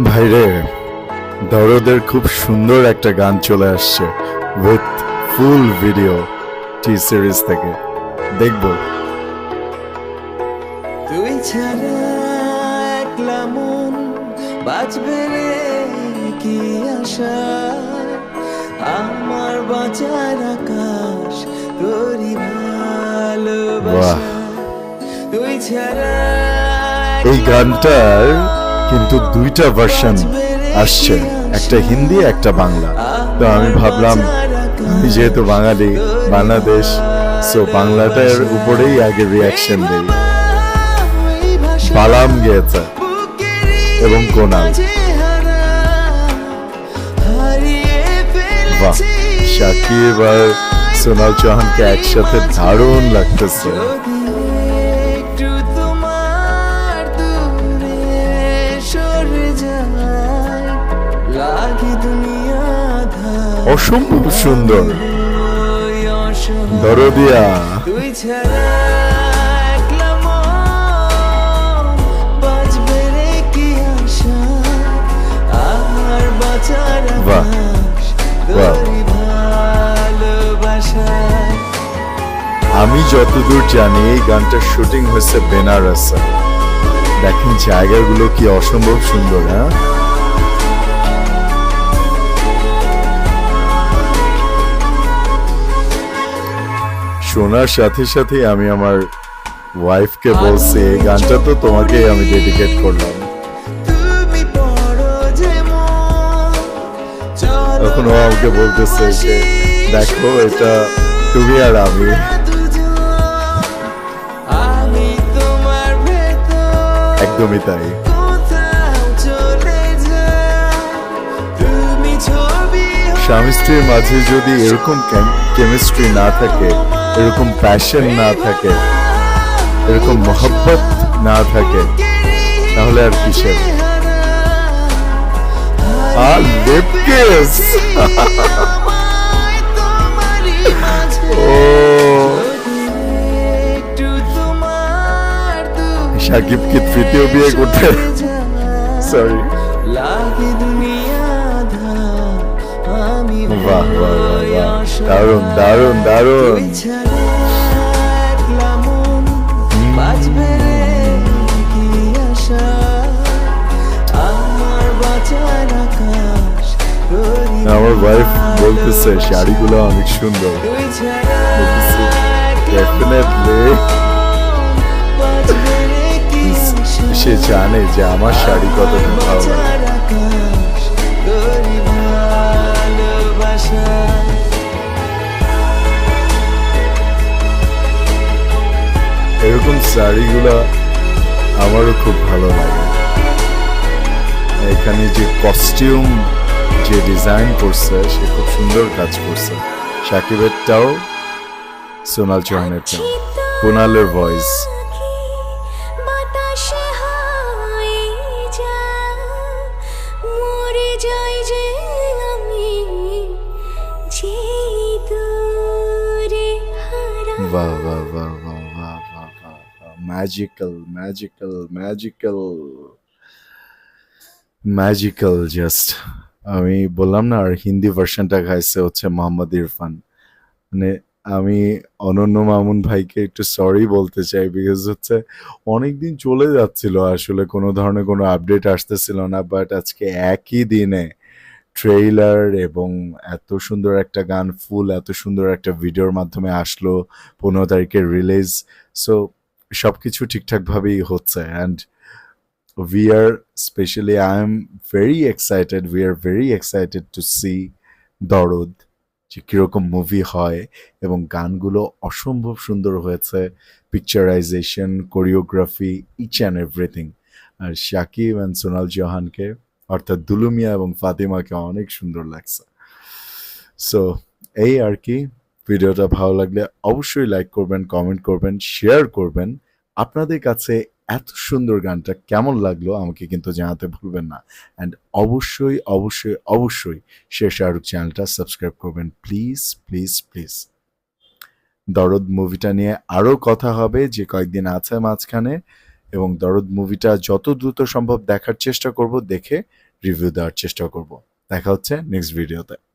ভাইরে, দরদের খুব সুন্দর একটা গান চলে আসছে with full video T series থেকে। দেখবো। তুই ছাড়া একলা মন বাঁচবে রে কি আশা, আমার বাঁচার আকাশ তোরই ভালোবাসা। তুই ছাড়া এই গানটার কিন্তু দুইটা ভার্সন আসছে, একটা হিন্দি একটা বাংলা। তো আমি ভাবলাম আমি যেহেতু বাঙালি, বাংলাদেশ, সো বাংলাটার উপরেই আগে রিয়াকশন দিই। বালাম গেয়েছে এবং কোনাল। বাহ, শাকিব আর সোনাল চৌহানকে একসাথে দারুণ লাগতেছে। অসম্ভব সুন্দর দরদিয়া। বাহ বাহ, আমি যতদূর জানি এই গানটার শুটিং হয়েছে বেনারসে। দেখেন জায়গাগুলো কি অসম্ভব সুন্দর। হ্যাঁ, শোনার সাথে সাথে আমি আমার ওয়াইফকে বলছি এই গানটা তো তোমাকেই আমি ডেডিকেট করলাম। এখন ও আমাকে বলতেছে যে দেখো এটা তুমি আর আমি। একদমই তাই। স্বামী স্ত্রীর মাঝে যদি এরকম কেমিস্ট্রি না থাকে, এরকম প্যাশন না থাকে, এরকম মোহব্বত না থাকে, তাহলে আর কিসের। Lip kiss. ও শাকিব কি তৃতীয় বিয়ে করতে? সরি। বাহ বাহ বাহ, দারুণ দারুণ দারুণ। আমার ওয়াইফ বলতেছে শাড়িগুলো অনেক সুন্দর। সে জানে যে আমার শাড়ি কতটা ভালো লাগে। এরকম শাড়িগুলো আমারও খুব ভালো লাগে। এখানে যে কস্টিউম যে ডিজাইন করছে সে খুব সুন্দর কাজ করছে। শাকিবেরটাও, সোনাল চৌহানেরটাও, কুনালের ভয়েস। বাহ বাহ বাহ বাহ বাহ বাহ বাহ, magical magical magical magical just. আমি বললাম না, আর হিন্দি ভার্সনটা গাইছে হচ্ছে মোহাম্মদ ইরফান। মানে আমি অনন্য মামুন ভাইকে একটু সরি বলতে চাই, বিকজ হচ্ছে অনেকদিন চলে যাচ্ছিল, আসলে কোনো ধরনের কোনো আপডেট আসতেছিল না। বাট আজকে একই দিনে ট্রেইলার এবং এত সুন্দর একটা গান ফুল এত সুন্দর একটা ভিডিওর মাধ্যমে আসলো, 15 তারিখে রিলিজ। সো সবকিছু ঠিকঠাকভাবেই হচ্ছে। And we are, especially I am very excited, we are very excited to see দরদ যে কিরকম মুভি হয়, এবং গানগুলো অসম্ভব সুন্দর হয়েছে, picturisation, choreography, each and everything. আর শাকিব অ্যান্ড সোনাল চৌহানকে অর্থাৎ দুলুমিয়া এবং ফাতিমাকে অনেক সুন্দর লাগছে। সো এই আর কি। ভিডিওটা ভালো লাগলে অবশ্যই লাইক করবেন, কমেন্ট করবেন, শেয়ার করবেন। আপনাদের কাছে এত সুন্দর গানটা কেমন লাগলো আমাকে কিন্তু জানাতে ভুলবেন না। অ্যান্ড অবশ্যই অবশ্যই অবশ্যই শের শাহরুখ চ্যানেলটা সাবস্ক্রাইব করবেন প্লিজ প্লিজ প্লিজ। দরদ মুভিটা নিয়ে আরও কথা হবে যে কয়েকদিন আছে মাঝখানে, এবং দরদ মুভিটা যত দ্রুত সম্ভব দেখার চেষ্টা করব, দেখে রিভিউ দেওয়ার চেষ্টা করব। দেখা হচ্ছে নেক্সট ভিডিওতে।